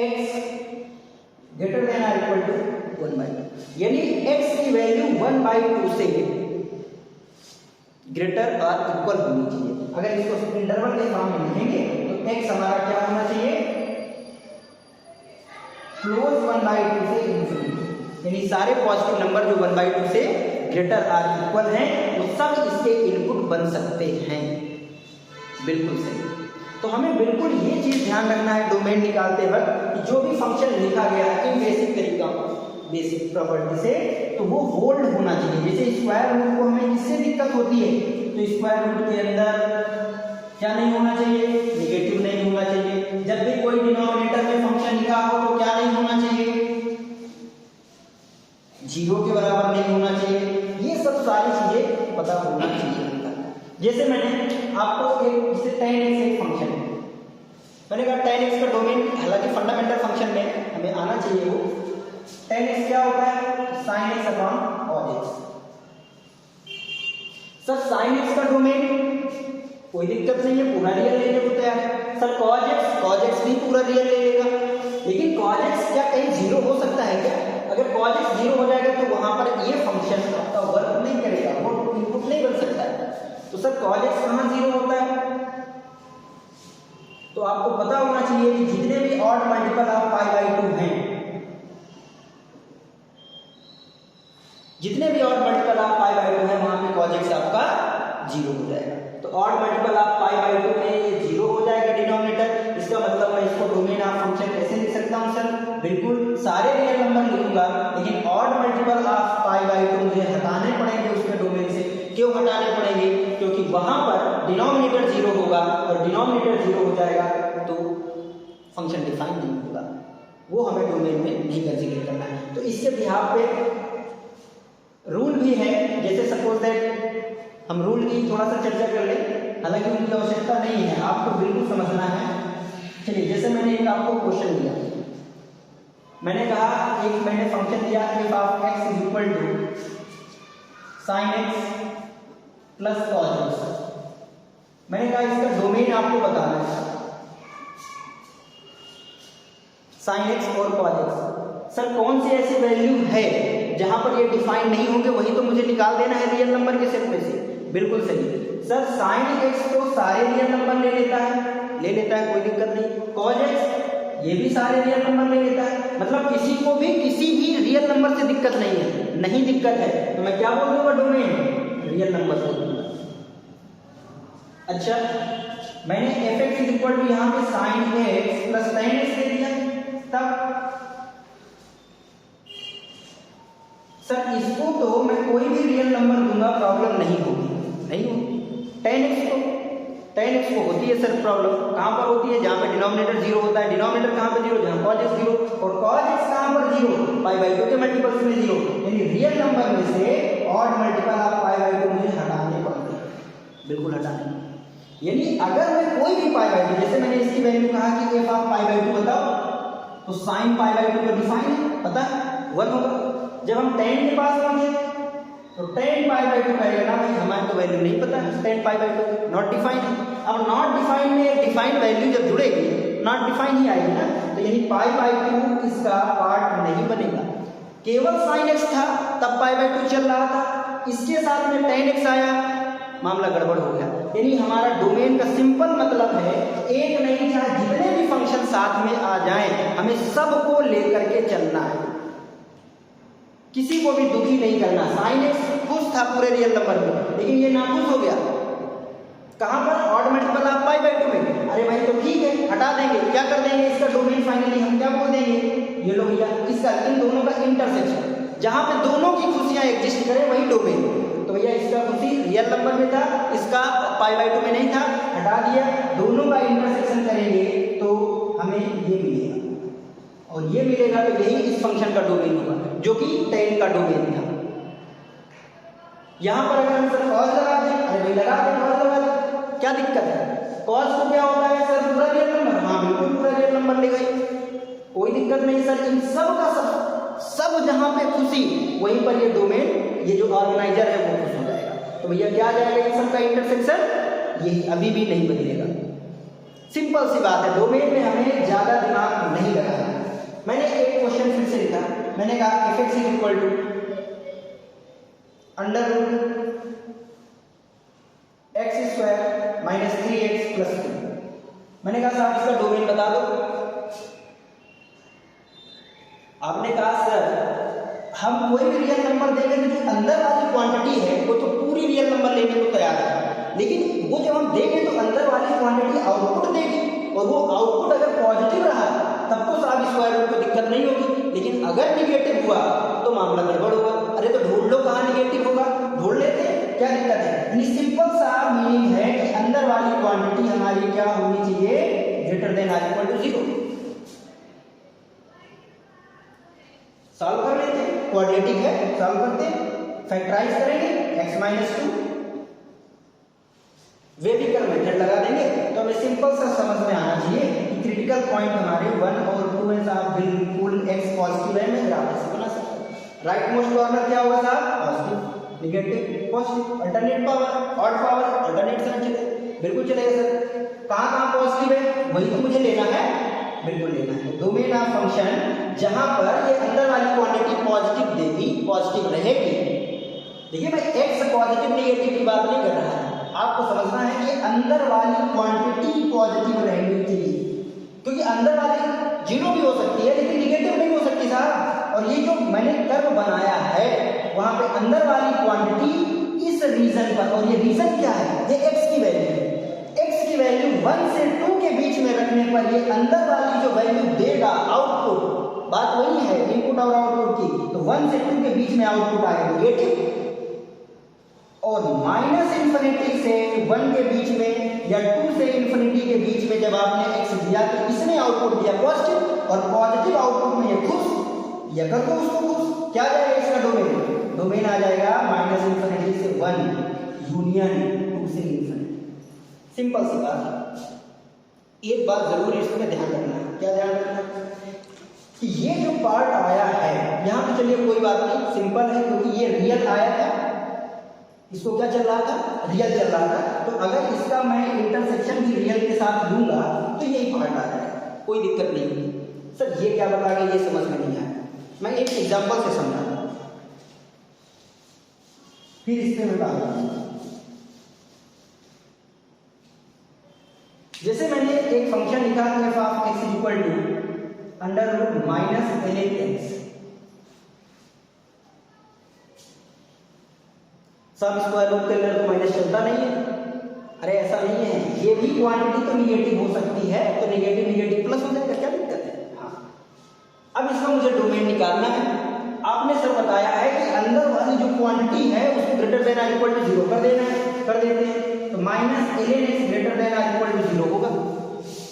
[SPEAKER 1] x greater than or equal to 1/2, यानी x की वैल्यू 1/2 से ग्रेटर और इक्वल होनी चाहिए। अगर इसको इंटरवल के फॉर्म में लिखेंगे तो x हमारा क्या होना चाहिए, क्लोज 1/2 से इंफिनिटी, यानी सारे पॉजिटिव नंबर जो 1/2 से ग्रेटर और इक्वल हैं वो सब इसके इनपुट बन सकते हैं। बिल्कुल सही। तो हमें बिल्कुल ये चीज ध्यान रखना है डोमेन निकालते वक्त कि जो भी फंक्शन लिखा गया है इन बेसिक तरीका बेसिक प्रॉपर्टी से तो वो होल्ड होना चाहिए। जैसे स्क्वायर रूट को हमें किससे दिक्कत होती है, तो स्क्वायर रूट के अंदर क्या नहीं होना चाहिए, नेगेटिव नहीं होना चाहिए। जब भी कोई डिनोमिनेटर में फंक्शन लिखा हो तो क्या नहीं होना चाहिए, 0 के बराबर नहीं होना चाहिए। ये सब सारी चीजें पता होना चाहिए। जैसे मैंने आपको एक जैसे tan x एक फंक्शन है, मैंने कहा tan x का डोमेन, हालांकि फंडामेंटल फंक्शन में हमें आना चाहिए वो tan x क्या होता है, sin x upon cos x। Sir sin x का डोमेन कोई दिक्कत नहीं है, पूरा रियल लेने को तैयार है। सर cos x भी पूरा रियल ले लेगा, लेकिन cos x क्या कहीं 0 हो सकता है क्या? अगर cos x 0 हो जाएगा तो वहां पर ये फंक्शन आपका वर्क नहीं करेगा, वो इनपुट नहीं बन सकता है। तो सर cos x कहां 0 होता है, तो आपको पता होना चाहिए कि जितने भी ऑड मल्टीपल ऑफ π/2 हैं, जितने भी ऑड मल्टीपल ऑफ π/2 है वहां पे cos x आपका 0 हो जाएगा। तो ऑड मल्टीपल ऑफ π/2 में ये 0 हो जाएगा डिनोमिनेटर। इसका मतलब मैं इसको डोमेन ऑफ फंक्शन कैसे लिख सकता हूं सर, बिल्कुल सारे रियल नंबर लिखूंगा, लेकिन ऑड मल्टीपल ऑफ π/2 मुझे हटाने पड़ेंगे उसके डोमेन से। क्यों हटाने पड़ेंगे, क्योंकि वहां पर डिनोमिनेटर 0 होगा और डिनोमिनेटर 0 हो जाएगा तो फंक्शन डिफाइन नहीं होगा, वो हमें डोमेन में नहीं कंसीडर करना है। तो इसके बिहाफ पे रूल भी है, जैसे सपोज दैट हम रूल की थोड़ा सा चर्चा कर लें, हालांकि उनकी आवश्यकता नहीं है, आपको बिल्कुल समझना है। चलिए जैसे मैंने एक आपको क्वेश्चन दिया, मैंने कहा एक मैंने फंक्शन दिया f of x is equal to sin x plus cos x। मैंने कहा इसका डोमेन आपको बताना है, sin x और cos x। सर कौन सी ऐसी वैल्यू है जहां पर ये डिफाइन नहीं होंगे, वही तो मुझे निकाल देना है रियल नंबर के सेट में से। बिल्कुल सही सर, sin x तो सारे रियल नंबर ले लेता है, कोई दिक्कत नहीं। cos x ये भी सारे रियल नंबर ले लेता है, मतलब किसी को भी किसी भी रियल नंबर से दिक्कत नहीं है, नहीं दिक्कत है तो मैं क्या बोल दूंगा, डोमेन रियल नंबर बोल दूंगा। अच्छा मैंने fx इज इक्वल टू यहां पे sin x plus tan x दे दिया, तब सर इसको तो मैं कोई भी रियल नंबर दूंगा प्रॉब्लम नहीं होगी, नहीं होगी। tan x को होती है सर प्रॉब्लम, कहां पर होती है, जहां पे डिनोमिनेटर 0 होता है। डिनोमिनेटर कहां पे 0, जहां cos x 0, और cos x कहां पर 0, π/2 के मल्टीपल्स में 0, यानी रियल नंबर में से ऑड मल्टीपल ऑफ π/2 मुझे हटाने पड़ते हैं, बिल्कुल हटाने। यानी अगर मैं कोई भी π/2, जैसे मैंने इसकी वैल्यू कहा कि f ऑफ π/2 बताओ, तो sin π/2 का डिफाइन है, पता 1 होगा। जब हम tan के पास पहुंचे तो tan π/2 कहेगा ना भाई, हमारे तो वैल्यू नहीं पता, tan π/2 नॉट डिफाइन है। अब नॉट डिफाइन में डिफाइंड वैल्यू जब जुड़ेगी नॉट डिफाइन ही आएगी ना, तो यानी π/2 इसका पार्ट नहीं बनेगा। केवल sin x था तब π/2 चल रहा था, इसके साथ में tan x आया, मामला गड़बड़ हो गया। यानी हमारा डोमेन का सिंपल मतलब है एक नहीं, चाहे जितने भी फंक्शन साथ में आ जाएं, हमें सबको लेकर के चलना है, किसी को भी दुखी नहीं करना। sin x खुश था पूरे रियल नंबर में, लेकिन ये नाखुश हो गया, कहां पर, ऑड मल्टीपल ऑफ π/2 में। अरे भाई तो ठीक है, हटा देंगे, क्या कर देंगे, इसका डोमेन फाइनली हम क्या बोल देंगे, ये लो भैया इसका इन दोनों का इंटरसेक्शन, जहां पे दोनों की खुशियां एग्जिस्ट करें वही डोमेन। तो भैया इसका खुशी रियल नंबर में था, इसका π/2 में नहीं था, हटा दिया, दोनों का इंटरसेक्शन करेंगे तो हमें ये मिलेगा, और ये मिलेगा तो यही इस फंक्शन का डोमेन होगा, जो कि tan का डोमेन था। यहां पर अगर हम सर cos लगा दें, अरे भाई लगा दें, cos लगा दें, क्या दिक्कत है, cos को क्या होता है सर, पूरा रियल नंबर, हाँ बिल्कुल पूरा रियल नंबर ले गए, कोई दिक्कत नहीं सर। इन सब का सब सब जहां पे खुशी वहीं पर ये डोमेन, ये जो ऑर्गेनाइजर है वो खुश हो जाएगा। तो भैया क्या आ जाएगा इन सबका इंटरसेक्शन, ये अभी भी नहीं बदलेगा। सिंपल सी बात है, डोमेन में हमें ज्यादा दिमाग नहीं लगाना। मैंने एक क्वेश्चन फिर से लिखा, मैंने कहा f x is equal to under root x square minus 3x plus 2। मैंने कहा साहब इसका डोमेन बता दो। आपने कहा सर हम कोई भी रियल नंबर देंगे तो जो अंदर वाली क्वांटिटी है वो तो पूरी रियल नंबर लेने को तैयार है, लेकिन वो जब हम देंगे तो अंदर वाली क्वांटिटी आउटपुट देगी, और वो आउटपुट अगर पॉजिटिव रहा तब तो साहब स्क्वायर रूट को दिक्कत नहीं होगी, लेकिन अगर निगेटिव हुआ तो मामला गड़बड़ होगा। अरे तो ढूंढ लो कहाँ निगेटिव होगा, ढूंढ लेते हैं, क्या दिक्कत है। यानी सिंपल सा मीनिंग है कि अंदर वाली क्वांटिटी हमारी क्या होनी चाहिए, greater than or equal to 0। Solve कर लेते हैं, क्वाड्रेटिक है, सॉल्व करते हैं, फैक्टराइज करेंगे x माइनस 2, वेविकर मेथड लगा देंगे तो हमें सिंपल सा समझ में आना चाहिए कि क्रिटिकल पॉइंट हमारे 1 और 2 है साहब, बिल्कुल x पॉजिटिव है, मैं ग्राफ से बना सकता हूं। राइट मोस्ट कॉर्नर क्या होगा साहब, positive, negative, positive, alternate power, odd power, alternate sign चले, बिल्कुल चलेगा सर। कहां पॉजिटिव है वही तो मुझे लेना है, बिल्कुल लेना है। डोमेन ऑफ फंक्शन जहां पर ये अंदर वाली क्वांटिटी पॉजिटिव देगी, पॉजिटिव रहेगी। देखिए मैं x पॉजिटिव निगेटिव की बात नहीं कर रहा है, आपको समझना है कि अंदर वाली क्वांटिटी पॉजिटिव रहनी चाहिए, क्योंकि अंदर वाली 0 भी हो सकती है लेकिन निगेटिव नहीं हो सकती साहब। और ये जो मैंने कर्व बनाया है वहां पे अंदर वाली क्वांटिटी इस रीजन पर, और ये रीजन क्या है, ये x की वैल्यू है। x की वैल्यू 1 से 2 के बीच में रखने पर ये अंदर वाली जो वैल्यू देगा आउटपुट, बात वही है इनपुट और आउटपुट की, तो 1 से 2 के बीच में आउटपुट आएगा निगेटिव, और माइनस इंफिनिटी से 1 के बीच में या 2 से इंफिनिटी के बीच में जब आपने x दिया तो इसने आउटपुट दिया पॉजिटिव, और पॉजिटिव आउटपुट में ये खुश, या कर दो उसको खुश, क्या जाएगा इसका डोमेन, डोमेन आ जाएगा माइनस इंफिनिटी से 1 यूनियन 2 से इंफिनिटी। सिंपल सी बात। एक बात जरूर इसमें ध्यान रखना है, क्या ध्यान रखना है कि ये जो पार्ट आया है यहाँ पे, चलिए कोई बात नहीं, सिंपल है क्योंकि ये रियल आया था, इसको क्या चल रहा था, रियल चल रहा था, तो अगर इसका मैं इंटरसेक्शन भी रियल के साथ लूंगा तो यही पार्ट आ जाएगा, कोई दिक्कत नहीं होगी। सर ये क्या बता गया, ये समझ में नहीं आया, मैं एक एग्जांपल से समझाता हूं, फिर इसमें मैं बात करूंगा। जैसे मैंने एक फंक्शन लिखा f of x is equal to under root minus ln x, सब स्क्वायर रूट के अंदर तो माइनस चलता नहीं है। अरे ऐसा नहीं है, ये भी क्वांटिटी तो निगेटिव हो सकती है, तो निगेटिव निगेटिव प्लस हो जाएगा, क्या दिक्कत है। हाँ, अब इसका मुझे डोमेन निकालना है। आपने सर बताया है कि अंदर वाली जो क्वांटिटी है उसको greater than or equal to 0 कर देना है, कर देते हैं, तो minus ln x greater than or equal to 0 होगा,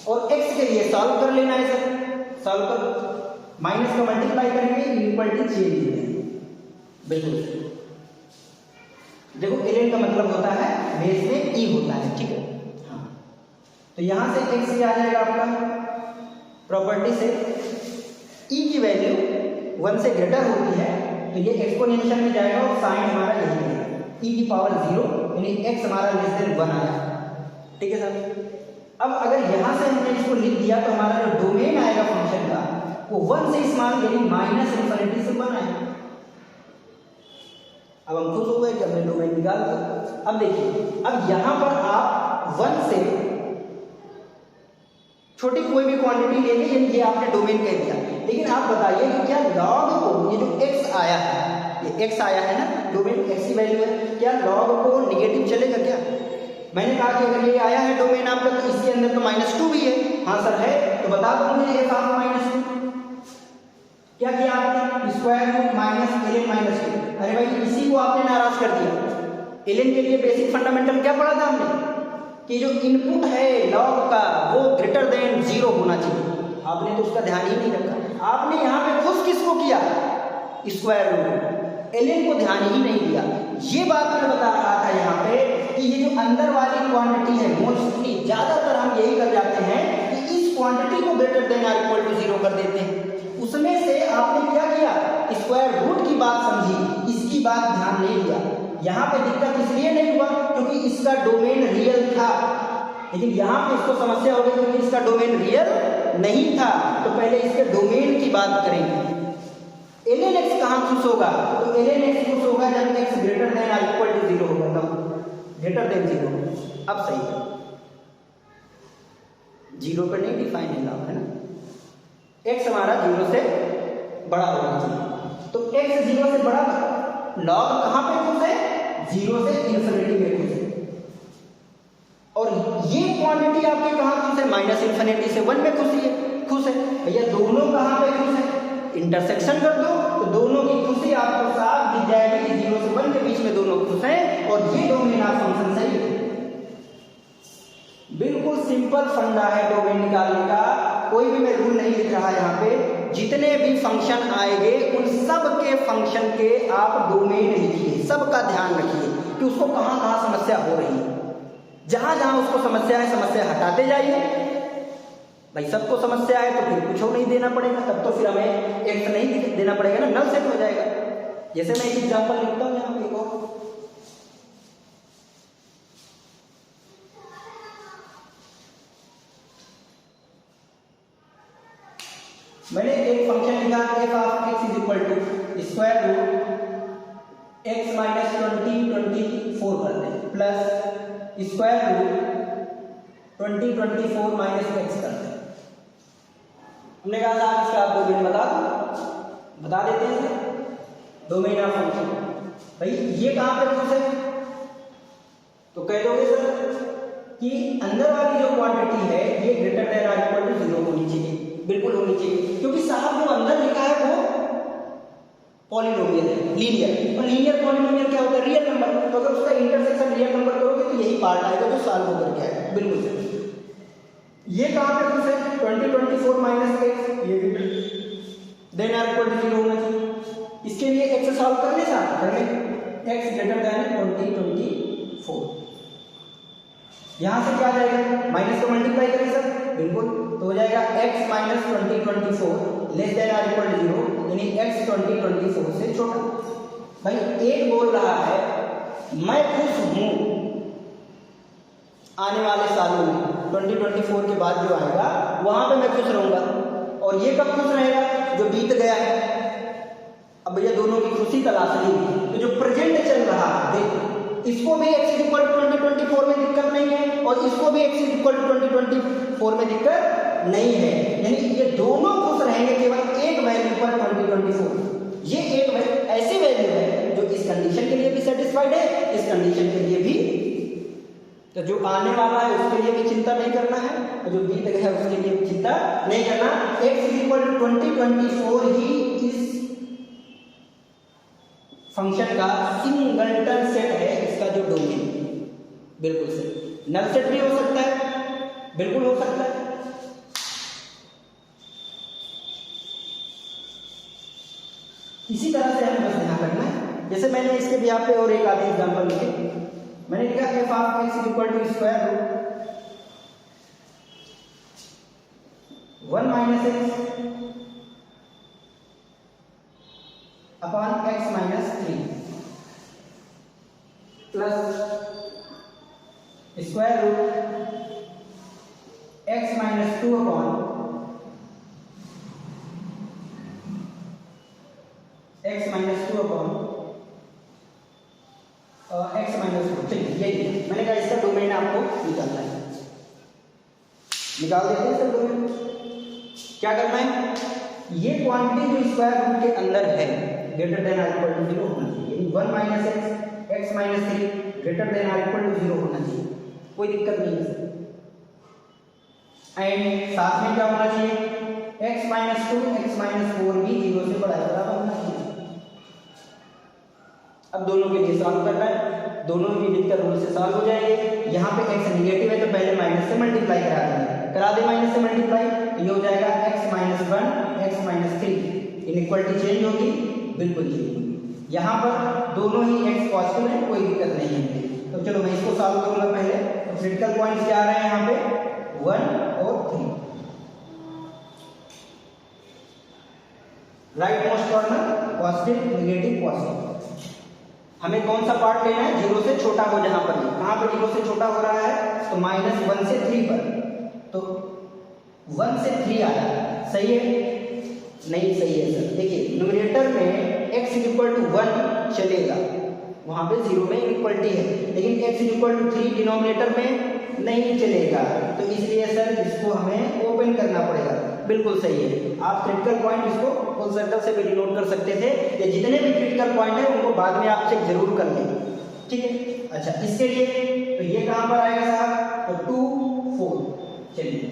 [SPEAKER 1] और x के लिए सॉल्व कर लेना है सर, सॉल्व कर, माइनस का मल्टीप्लाई करेंगे, इनइक्वालिटी चेंज हो जाएगी, बिल्कुल। देखो ln का मतलब होता है बेस में e होता है, ठीक है। हाँ, तो यहां से x आ जाएगा आपका प्रॉपर्टी से, e की वैल्यू 1 से ग्रेटर होती है तो ये एक्सपोनेंशियल में जाएगा और साइन हमारा यही है, e की पावर 0, यानी x हमारा लेस देन 1 आया, ठीक है सर। अब अगर यहां से हमने इसको लिख दिया तो हमारा जो डोमेन आएगा फंक्शन का वो 1 से स्मॉल यानी माइनस इंफिनिटी से 1 आएगा। अब हम खुश हो गए कि हमने डोमेन निकाल दिया। अब देखिए, अब यहां पर आप 1 से छोटी कोई भी क्वांटिटी लेंगे, यानी ये आपने डोमेन कह दिया, लेकिन आप बताइए कि क्या लॉग को, ये जो x आया है, ये x आया है ना, डोमेन x की वैल्यू है, क्या लॉग को निगेटिव चलेगा क्या? मैंने कहा कि अगर ये आया है डोमेन आपका तो इसके अंदर तो -2 भी है। हाँ सर है, तो बता दो मुझे f ऑफ -2 क्या किया आपने, स्क्वायर रूट माइनस ln -2। अरे भाई इसी को आपने नाराज कर दिया। ln के लिए बेसिक फंडामेंटल क्या पढ़ा था हमने कि जो इनपुट है लॉग का वो ग्रेटर देन 0 होना चाहिए, आपने तो उसका ध्यान ही नहीं रखा। आपने यहाँ पे खुश किसको किया, स्क्वायर रूट, ln को ध्यान ही नहीं दिया। ये बात मैं बता रहा था यहाँ पे कि ये जो अंदर वाली क्वांटिटी है मोस्टली ज्यादातर हम यही कर जाते हैं कि इस क्वांटिटी को greater than or equal to 0 कर देते हैं। उसमें से आपने क्या किया, स्क्वायर रूट की बात समझी, इसकी बात ध्यान नहीं दिया। यहाँ पे दिक्कत इसलिए नहीं हुआ क्योंकि इसका डोमेन रियल था, लेकिन यहाँ पे इसको समस्या हो गई क्योंकि इसका डोमेन रियल नहीं था। तो पहले इसके डोमेन की बात करेंगे। ln x कहाँ खुश होगा? तो ln x खुश होगा जब x ग्रेटर देन और इक्वल टू 0 होगा, तब ग्रेटर देन 0। अब सही है, 0 पर नहीं डिफाइन है ना, x हमारा 0 से बड़ा होना चाहिए। तो x 0 से बड़ा, लॉग कहाँ पे खुश है? 0 से इन्फिनिटी में खुश है। और ये क्वांटिटी आपके कहाँ खुश है? माइनस इन्फिनिटी से 1 में खुश है। भैया दोनों कहाँ पे खुश है? इंटरसेक्शन कर दो तो दोनों की खुशी आपको साफ दिख जाएगी कि 0 से 1 के बीच में दोनों खुश हैं और ये डोमेन ऑफ फंक्शन सही है। बिल्कुल सिंपल फंडा है डोमेन निकालने का, कोई भी मैं रूल नहीं लिख रहा यहाँ पे। जितने भी फंक्शन आएंगे उन सब के फंक्शन के आप डोमेन लिखिए, सबका ध्यान रखिए कि उसको कहाँ कहाँ समस्या हो रही है। जहां जहां उसको समस्या है, समस्या हटाते जाइए। भाई सबको समस्या है तो फिर कुछ नहीं देना पड़ेगा, तब तो फिर हमें एक्स नहीं देना पड़ेगा ना, नल सेट हो जाएगा। जैसे मैं एक एग्जांपल लिखता हूँ यहाँ पे, मैंने एक फंक्शन लिखा f of x is equal to square root x minus 2024 कर दें plus square root 2024 minus x कर दें। हमने कहा साहब इसका आप डोमेन बता देते हैं सर, डोमेन ऑफ फंक्शन। भाई ये कहाँ पे खुश है? तो कह दोगे सर कि अंदर वाली जो क्वांटिटी है ये ग्रेटर देन और इक्वल टू 0 होनी चाहिए, बिल्कुल होनी चाहिए, क्योंकि साहब जो अंदर लिखा है वो पॉलिनोमियल है, लीनियर। और लीनियर पॉलिनोमियल क्या होता है? Real number. तो अगर उसका इंटरसेक्शन रियल नंबर करोगे तो यही पार्ट आएगा जो सॉल्व होकर के आएगा, बिल्कुल सही। ये कहाँ पे खुश है? 2024 माइनस x, ये देन आर इक्वल टू 0 होना चाहिए। इसके लिए x सॉल्व करने से x ग्रेटर देन 2024। यहां से क्या आ जाएगा? माइनस को मल्टीप्लाई करें सर, बिल्कुल, तो हो जाएगा x minus 2024 less than or equal to 0, यानी x 2024 से छोटा। भाई एक बोल रहा है मैं खुश हूं आने वाले सालों में, 2024 के बाद जो आएगा वहां पे मैं खुश रहूंगा। और ये कब खुश रहेगा? जो बीत गया है। अब भैया दोनों की खुशी तलाश ली, तो जो प्रेजेंट चल रहा है देखो, इसको भी x इक्वल टू 2024 में दिक्कत नहीं है और इसको भी x इक्वल टू 2024 में दिक्कत नहीं है, यानी ये दोनों खुश रहेंगे केवल एक वैल्यू पर 2024। ये एक ऐसी वैल्यू है जो इस कंडीशन के लिए भी सेटिस्फाइड है, इस कंडीशन के लिए भी। तो जो आने वाला है उसके लिए भी चिंता नहीं करना है और जो बीत गया है उसके लिए भी चिंता नहीं करना। x इक्वल टू 2024 ही इस फंक्शन का सिंगलटन सेट है, इसका जो डोमेन, बिल्कुल सही। नल सेट भी हो सकता है, बिल्कुल हो सकता है। इसी तरह से हमें बस ध्यान रखना है। जैसे मैंने इसके भी यहाँ पे और एक आधे एग्जाम्पल लिखे, मैंने लिखा f of x equal to square root 1 minus x upon x minus 3 plus square root x minus 2 upon x minus 2 upon x minus 2। चलिए यही मैंने कहा, इसका डोमेन आपको निकालना है, निकाल देते हैं सर डोमेन। क्या करना है? ये क्वांटिटी जो स्क्वायर रूट के अंदर है greater than or equal to 0 होना चाहिए, यानी 1 minus x minus 3 greater than or equal to 0 होना चाहिए, कोई दिक्कत नहीं है। एंड साथ में क्या होना चाहिए? x माइनस 2 x माइनस 4 भी 0 से बड़ा बराबर होना चाहिए। अब दोनों के लिए सॉल्व करना है, दोनों भी मिलकर रूल से सॉल्व हो जाएंगे। यहाँ पे x निगेटिव है तो पहले माइनस से मल्टीप्लाई करा दे माइनस से मल्टीप्लाई, तो ये हो जाएगा x minus 1 x minus 3, inequality change होगी, बिल्कुल चेंज होगी। यहाँ पर दोनों ही x पॉजिटिव है, कोई दिक्कत नहीं है। तो चलो मैं इसको सॉल्व करूंगा पहले। तो क्रिटिकल पॉइंट्स क्या आ रहे हैं यहाँ पे? 1 और 3, right most corner positive negative positive. हमें कौन सा पार्ट लेना है, 0 से छोटा हो जहां पर, कहां पर 0 से छोटा हो रहा है, तो -1 से 3 पर, तो 1 से 3 आया, सही है नहीं सही है सर। देखिए न्यूमरेटर में x इक्वल टू 1 चलेगा, वहां पे 0 में इक्वलिटी है, लेकिन x इक्वल टू 3 डिनोमिनेटर में नहीं चलेगा, तो इसलिए सर इसको हमें ओपन करना पड़ेगा। बिल्कुल सही है, आप क्रिटिकल पॉइंट इसको फुल सर्कल से भी डिनोट कर सकते थे, या जितने भी क्रिटिकल पॉइंट है उनको बाद में आप चेक जरूर कर लें, ठीक है। अच्छा इसके लिए तो ये कहां पर आएगा साहब, तो 2 4, चलिए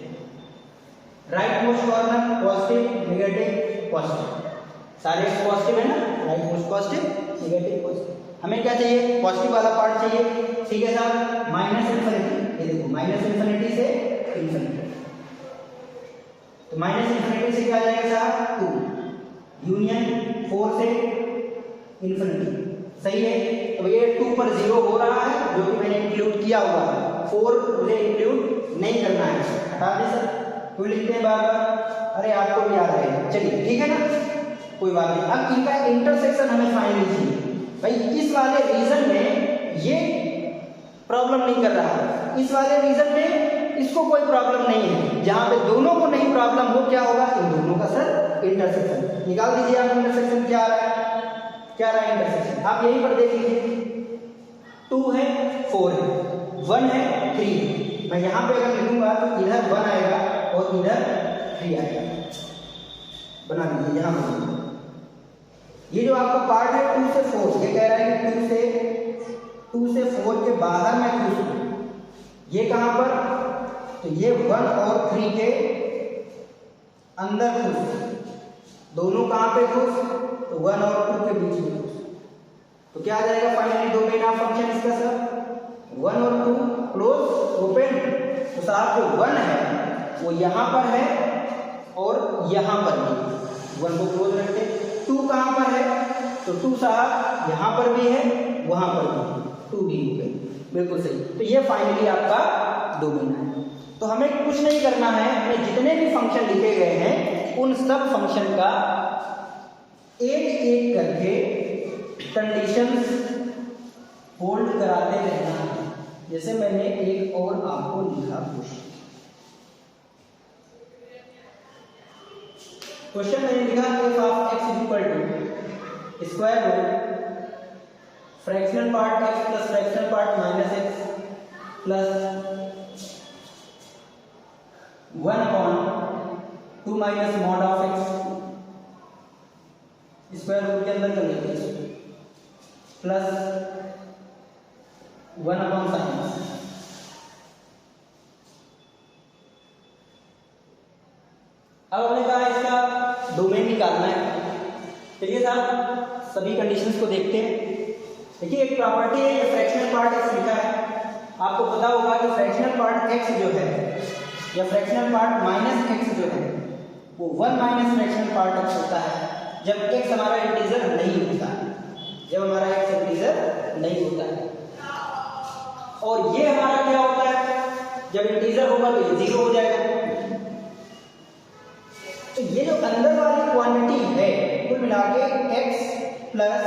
[SPEAKER 1] right most corner positive negative positive, सारे पॉजिटिव है ना, right most positive negative positive. हमें क्या चाहिए, पॉजिटिव वाला पार्ट चाहिए, ठीक है साहब। माइनस इन्फिनिटी, ये देखो माइनस इन्फिनिटी से इन्फिनिटी, तो माइनस इन्फिनिटी से क्या आ जाएगा साहब 2, यूनियन 4 से इन्फिनिटी, सही है। तो ये 2 पर 0 हो रहा है जो कि मैंने इंक्लूड किया हुआ है, 4 मुझे इंक्लूड नहीं करना है, हटा दे सर, क्यों लिखते हैं बार बार, अरे आपको भी याद रहेगा, चलिए ठीक है ना, कोई बात नहीं। अब इनका इंटरसेक्शन हमें फाइनली चाहिए भाई, इस वाले रीजन में ये प्रॉब्लम नहीं कर रहा, इस वाले रीजन में इसको कोई प्रॉब्लम नहीं है, जहां पे दोनों को नहीं प्रॉब्लम हो, क्या होगा, इन दोनों का सर इंटरसेक्शन निकाल दीजिए आप। इंटरसेक्शन क्या आ रहा है, क्या रहा है इंटरसेक्शन, आप यहीं पर देख लीजिए, 2 है 4 है, 1 है 3 है, मैं यहां पे अगर लिखूंगा तो इधर 1 आएगा और इधर 3 आएगा, बना लीजिए यहां पर। ये जो आपका पार्ट है 2 से 4, ये कह रहा है कि 2 से 4 के बाहर में खुश हूं, ये कहां पर, तो ये 1 और 3 के अंदर खुश, दोनों कहां पे खुश, तो 1 और 2 के बीच में खुश, तो क्या आ जाएगा फाइनली डोमेन ऑफ फंक्शन इसका सर, 1 और 2 क्लोज ओपन, तो साहब जो 1 है वो यहां पर है और यहां पर भी, 1 को क्लोज रखते, 2 कहां पर है, तो 2 साहब यहां पर भी है वहां पर भी, 2 भी हो गई, बिल्कुल सही। तो ये फाइनली आपका डोमेन है। तो हमें कुछ नहीं करना है, हमें जितने भी फंक्शन लिखे गए हैं उन सब फंक्शन का एक एक करके कंडीशंस होल्ड कराते रहना है। जैसे मैंने एक और आपको लिखा क्वेश्चन मैंने लिखा f of x equal to square root fractional part x plus fractional part minus x plus 1/2 minus mod of x, square root के अंदर कर लेते हैं, प्लस 1/sin। अब हमने कहा इसका डोमेन निकालना है, चलिए साहब सभी कंडीशंस को देखते हैं। देखिए एक प्रॉपर्टी है, ये फ्रैक्शनल पार्ट x लिखा है, आपको पता होगा कि फ्रैक्शनल पार्ट x जो है या फ्रैक्शनल पार्ट माइनस x जो है वो 1 माइनस फ्रैक्शनल पार्ट x होता है जब x हमारा इंटीजर नहीं होता है, जब हमारा x इंटीजर नहीं होता है। और ये हमारा क्या होता है, जब इंटीजर होगा तो ये 0 हो जाएगा। तो ये जो अंदर वाली क्वांटिटी है कुल मिला के x plus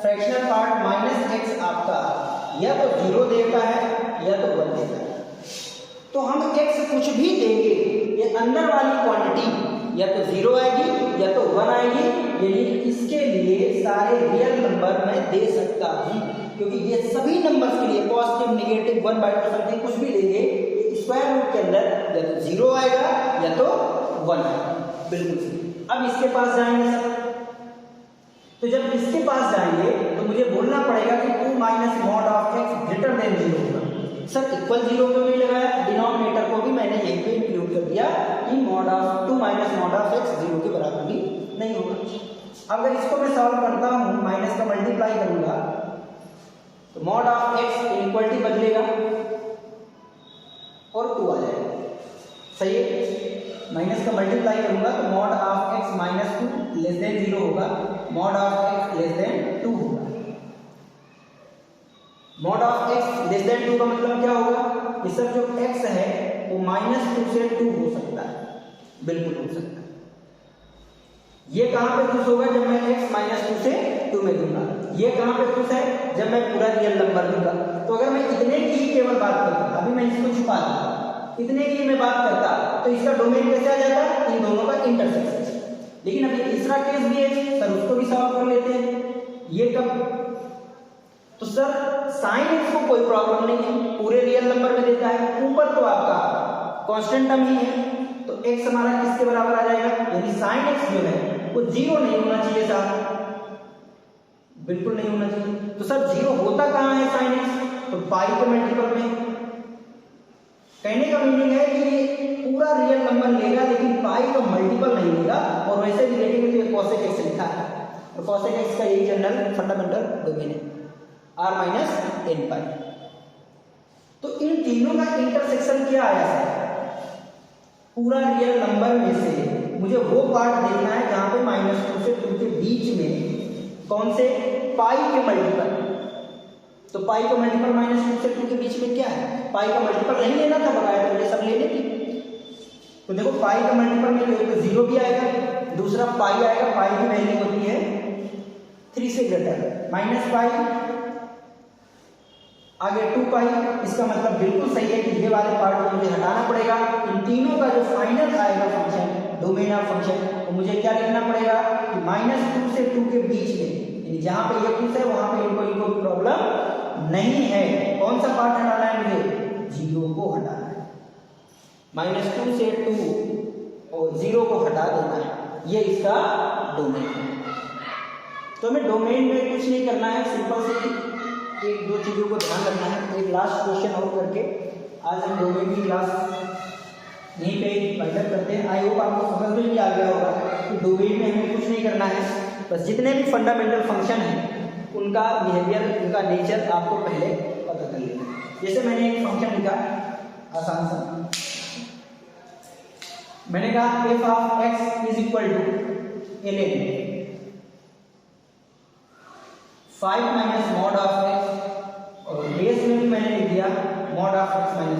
[SPEAKER 1] fractional part minus x आपका या तो 0 देता है या तो 1 देता है। तो हम x कुछ भी देंगे, ये अंदर वाली क्वांटिटी या तो 0 आएगी या तो 1 आएगी, यानी इसके लिए सारे रियल नंबर मैं दे सकता हूं, क्योंकि ये सभी नंबर्स के लिए पॉजिटिव नेगेटिव 1/2 समथिंग कुछ भी लेंगे, स्क्वायर रूट के अंदर या तो 0 आएगा या तो 1 आएगा, बिल्कुल सही। अब इसके पास जाएंगे सर, तो जब इसके पास जाएंगे तो मुझे बोलना पड़ेगा कि 2 minus mod of x greater then 0 होगा। सर इक्वल 0 क्यों नहीं लगाया, डिनोमिनेटर को भी मैंने यहीं पे इंक्लूड कर दिया कि mod of 2 minus mod of x 0 के बराबर भी नहीं होगा। अगर इसको मैं सॉल्व करता हूं, माइनस का मल्टीप्लाई करूंगा तो मॉड ऑफ x इनइक्वालिटी बदलेगा और 2 आ जाएगा, सही है। माइनस का मल्टीप्लाई करूंगा तो mod of x minus 2 less than 0 होगा, mod of x less then 2 होगा। Mod of x less then 2 का मतलब क्या होगा, इस सब जो x है वो -2 से 2 हो सकता है, बिल्कुल हो सकता है। ये कहाँ पे खुश होगा? जब मैं x -2 से 2 में दूंगा। ये कहाँ पे खुश है? जब मैं पूरा रियल नंबर दूंगा। तो अगर मैं इतने की केवल बात करता, अभी मैं इसको छुपा दूंगा, इतने की मैं बात करता तो इसका डोमेन कैसे आ जाता? इन दोनों का इंटरसेक्शन। लेकिन अभी तीसरा केस भी है सर, उसको भी सॉल्व कर लेते हैं। ये कब? तो सर साइन एक्स को कोई प्रॉब्लम नहीं है, पूरे रियल नंबर में देता है, ऊपर तो आपका कांस्टेंट टर्म ही है, तो x हमारा किसके बराबर आ जाएगा? यानी साइन x जो है वो 0 नहीं होना चाहिए साहब, बिल्कुल नहीं होना चाहिए। तो सर 0 होता कहाँ है साइन x? तो पाई के मल्टीपल में। कहने का मीनिंग है कि ये पूरा रियल नंबर लेगा लेकिन पाई का मल्टीपल नहीं लेगा। और वैसे भी देखेंगे तो ये cosec x लिखा है, और cosec x का यही जनरल फंडामेंटल डोमेन है, r - n पाई। तो इन तीनों का इंटरसेक्शन क्या आया सर? पूरा रियल नंबर में से मुझे वो पार्ट देखना है जहां पे -2 से 2 के बीच में कौन से पाई के मल्टीपल। तो पाई का मल्टीपल -2 से 2 के बीच में क्या है? पाई का मल्टीपल नहीं लेना था, बकाया तो ये सब लेने थे। तो देखो पाई का मल्टीपल में तो एक 0 भी आएगा, दूसरा पाई आएगा, पाई की वैल्यू होती है 3 से ग्रेटर, -पाई आगे 2 पाई। इसका मतलब बिल्कुल सही है कि ये वाले पार्ट को मुझे हटाना पड़ेगा। इन तीनों का जो फाइनल आएगा फंक्शन, डोमेन ऑफ फंक्शन, तो मुझे क्या लिखना पड़ेगा कि -2 से 2 के बीच में, यानी जहां पे ये खुश है वहां पे इनको प्रॉब्लम नहीं है। कौन सा पार्ट हटाना है मुझे? 0 को हटाना है। -2 से 2 और 0 को हटा देना है, ये इसका डोमेन है। तो हमें डोमेन में कुछ नहीं करना है, सिंपल से एक दो चीज़ों को ध्यान रखना है। एक लास्ट क्वेश्चन और करके आज हम डोमेन की क्लास यहीं पे कंडक्ट करते हैं। आई होप आपको समझ में भी आ गया होगा कि डोमेन में हमें कुछ नहीं करना है, बस जितने भी फंडामेंटल फंक्शन हैं उनका बिहेवियर, उनका नेचर आपको पहले पता कर लेना है। जैसे मैंने एक फंक्शन लिखा आसान सा, मैंने कहा f(x) = ln 5 - mod of x, और बेस में भी मैंने लिख दिया mod of x - 2।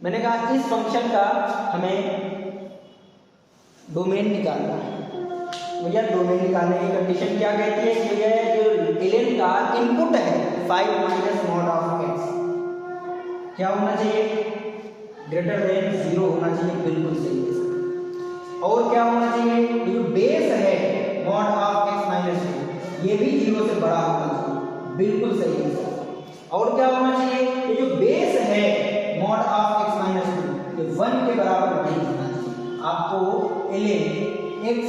[SPEAKER 1] मैंने कहा इस फंक्शन का हमें डोमेन निकालना है। भैया डोमेन निकालने की कंडीशन क्या कहती है कि ये जो ln का इनपुट है 5 - mod of x क्या होना चाहिए? ग्रेटर देन 0 होना चाहिए, बिल्कुल सही है। और क्या होना चाहिए? जो बेस है mod of x - 2 ये भी 0 से बड़ा होना चाहिए, बिल्कुल सही है। और क्या होना चाहिए? ये जो बेस है mod of x - 2 ये 1 के बराबर नहीं होना चाहिए। आपको ln x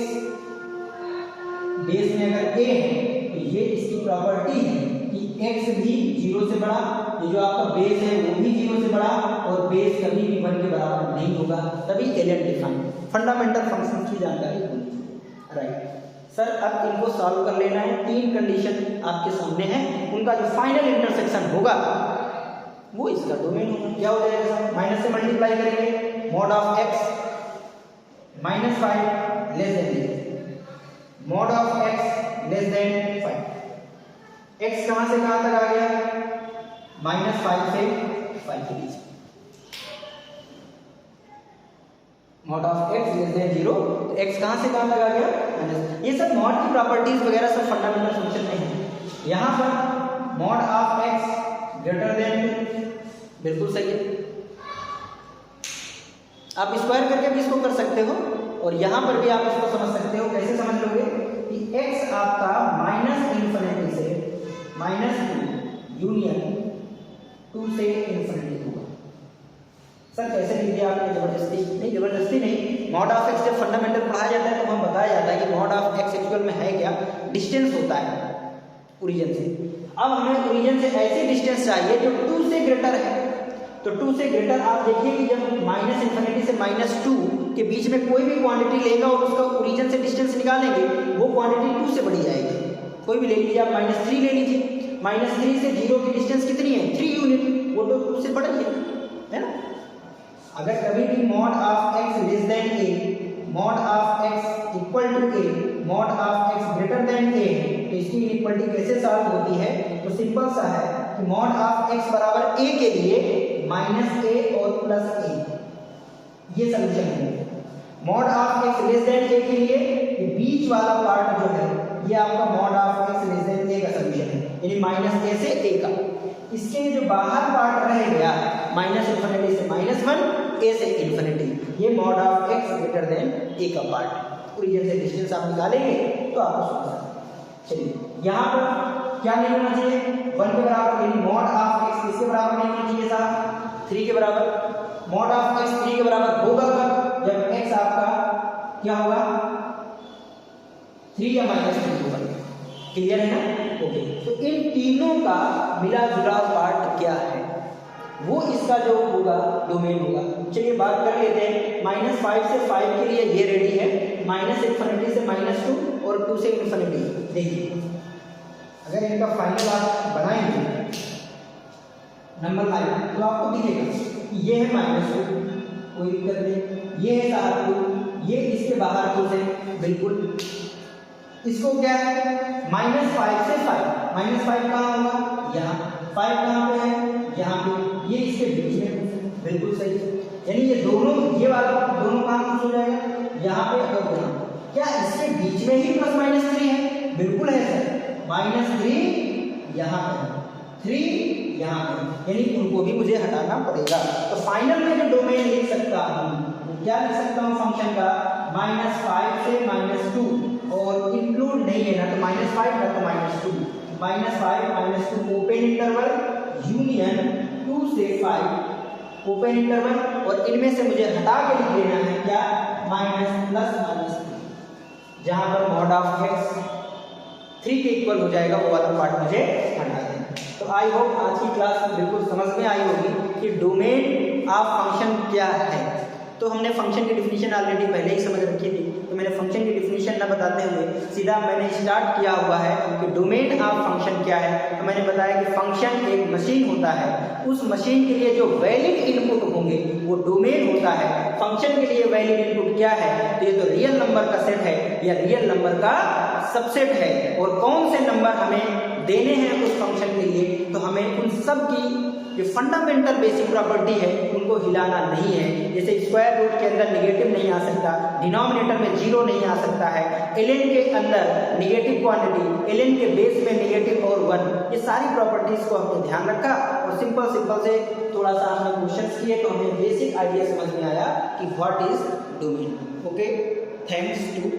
[SPEAKER 1] बेस में अगर a है तो ये इसकी प्रॉपर्टी है कि x भी 0 से बड़ा, ये जो आपका बेस है वो भी 0 से बड़ा, और बेस कभी भी 1 के बराबर नहीं होगा, तभी ln डिफाइन। फंडामेंटल फंक्शंस की जानकारी होनी चाहिए, राइट सर। अब इनको सॉल्व कर लेना है। 3 कंडीशन आपके सामने है, उनका जो फाइनल इंटरसेक्शन होगा वो इसका डोमेन होगा। क्या हो जाएगा सर? माइनस से मल्टीप्लाई करेंगे, mod of x - 5 less than mod of x less then 5। x कहां से कहां तक आ गया? -5 से 5 के बीच। mod of x less then 0, तो x कहां से कहां तक आ गया? ये सब mod की प्रॉपर्टीज वगैरह सब फंडामेंटल फंक्शन में है। यहां पर mod of x greater then, बिल्कुल सही है। आप स्क्वायर करके भी इसको कर सकते हो, और यहां पर भी आप इसको समझ सकते हो। कैसे समझ लोगे कि x आपका -∞ से -2 यूनियन 2 से ∞ होगा। सर कैसे लिख दिया आपने? जबरदस्ती नहीं, जबरदस्ती नहीं। mod of x जब फंडामेंटल पढ़ाया जाता है तो हम बताया जाता है कि mod of x एक्चुअल में है क्या? डिस्टेंस होता है ओरिजिन से। अब हमें ओरिजिन से ऐसी डिस्टेंस चाहिए जो 2 से ग्रेटर है। तो 2 से ग्रेटर आप देखिए कि जब -∞ से -2 के बीच में कोई भी क्वांटिटी लेगा और उसका ओरिजिन से डिस्टेंस निकालेंगे, वो क्वांटिटी 2 से बड़ी आएगी। कोई भी ले लीजिए आप, -3 ले लीजिए, -3 से 0 की डिस्टेंस कितनी है? 3 यूनिट, वो तो 2 से बड़ी है ना। अगर कभी भी mod of x less than a, mod of x equal to a, mod of x greater than a, तो इसकी इनइक्वालिटी कैसे सॉल्व होती है? तो सिंपल सा है कि mod of x बराबर a के लिए -a और +a, ये सॉल्यूशन है। Mod of X less than A के लिए ये बीच वाला पार्ट जो है ये आपका mod of X less than A का सॉल्यूशन है, यानी माइनस ए से ए का। इसके जो बाहर पार्ट रह गया माइनस इन्फिनिटी से -1 ए से इन्फिनिटी, ये mod of X greater than A का पार्ट। ओरिजिन से डिस्टेंस आप निकालेंगे तो आपको समझ आएगा। चलिए यहाँ पर क्या नहीं होना चाहिए, 1 के बराबर, यानी मॉड ऑफ एक्स किसके बराबर नहीं होना चाहिए साहब, 3 के बराबर। मॉड ऑफ एक्स 3 के बराबर होगा कब, जब एक्स आपका क्या होगा 3 या -3 होगा। क्लियर है ना? ओके, तो इन तीनों का मिला जुला पार्ट क्या है, वो इसका जो होगा डोमेन होगा। चलिए बात कर लेते हैं। -5 से 5 के लिए ये रेडी है, -∞ से -2 और 2 से इन्फिनिटी। देखिए अगर इनका फाइनल आप बनाएंगे नंबर लाइन तो आपको दिखेगा कि ये है -2, कोई दिक्कत नहीं, ये है साहब 2, ये इसके बाहर 2 से बिल्कुल। इसको क्या है -5 से 5, -5 कहाँ होगा यहाँ, 5 कहाँ पे है यहाँ पे, ये इसके बीच में बिल्कुल सही है। यानी ये दोनों, ये वाला दोनों कहाँ हो जाएगा यहाँ पे और यहाँ। क्या इसके बीच में ही +-3 है? बिल्कुल है सर, -3 यहाँ पे, 3 यहाँ पे, यानी उनको भी मुझे हटाना पड़ेगा। तो फाइनल में जो डोमेन लिख सकता हूँ, क्या लिख सकता हूँ फंक्शन का, -5 से -2 और इंक्लूड नहीं है ना तो -5 ना तो -2, -5 -2 ओपन इंटरवल यूनियन 2 से 5 ओपन इंटरवल, और इनमें से मुझे हटा के लिख लेना है क्या, -+-3, जहां पर मॉड ऑफ एक्स 3 के इक्वल हो जाएगा, वो वाला पार्ट मुझे हटा देना। तो आई होप आज की क्लास बिल्कुल समझ में आई होगी कि डोमेन ऑफ फंक्शन क्या है। तो हमने फंक्शन की डिफिनीशन ऑलरेडी पहले ही समझ रखी थी, तो मैंने फंक्शन की डिफिनीशन न बताते हुए सीधा मैंने स्टार्ट किया हुआ है कि डोमेन ऑफ फंक्शन क्या है। तो मैंने बताया कि फंक्शन एक मशीन होता है, उस मशीन के लिए जो वैलिड इनपुट होंगे वो डोमेन होता है। फंक्शन के लिए वैलिड इनपुट क्या है, तो ये तो रियल नंबर का सेट है या रियल नंबर का सबसेट है, और कौन से नंबर हमें देने हैं उस फंक्शन के लिए, तो हमें उन सब की जो फंडामेंटल बेसिक प्रॉपर्टी है उनको हिलाना नहीं है। जैसे स्क्वायर रूट के अंदर निगेटिव नहीं आ सकता, डिनोमिनेटर में 0 नहीं आ सकता है, ln के अंदर निगेटिव क्वांटिटी, ln के बेस में नेगेटिव और 1, ये सारी प्रॉपर्टीज को हमने ध्यान रखा और सिंपल से थोड़ा सा हमने क्वेश्चंस किए तो हमें बेसिक आइडिया समझ में आया कि what is domain. Okay, thanks to